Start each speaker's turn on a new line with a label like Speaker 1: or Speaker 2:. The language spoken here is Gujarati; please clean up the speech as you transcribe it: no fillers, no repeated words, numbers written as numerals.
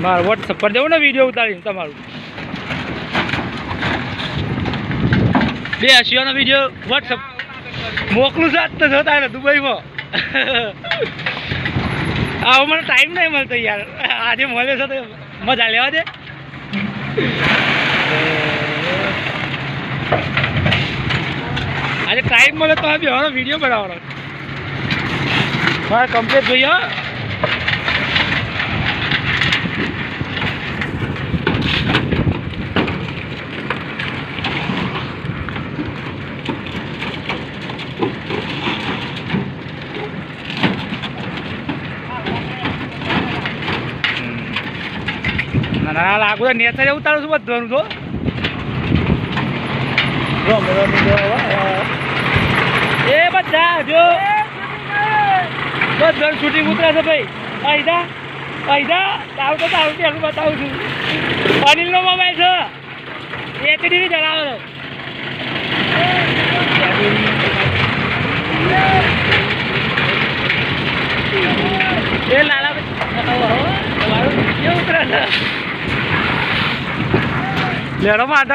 Speaker 1: મારું વોટ્સઅપ પર દેવું ને વિડીયો ઉતારીને તમારું 280 નો વિડીયો વોટ્સઅપ મોકલું છે તો જોતા ને દુબઈમાં આવો મને ટાઈમ નહીં મળતો યાર આજે મળે છે તો મજા લેવા દે આજે ટાઈમ મળે તો બી હવે વિડીયો બનાવવાનો મારે કમ્પ્લીટ જોઈએ ના લાગુ નેચર ઉતારું છું બધાનું તો એ બધા જો બધાનું શૂટિંગ ઉતરે છે ભાઈ પૈસા પૈસા આવતો તો આવતી હું બતાવું છું અનિલનો મોબાઈલ છે એચડી ચલાવે એ લાલા ભાઈ ઉતરે છે લેડો માં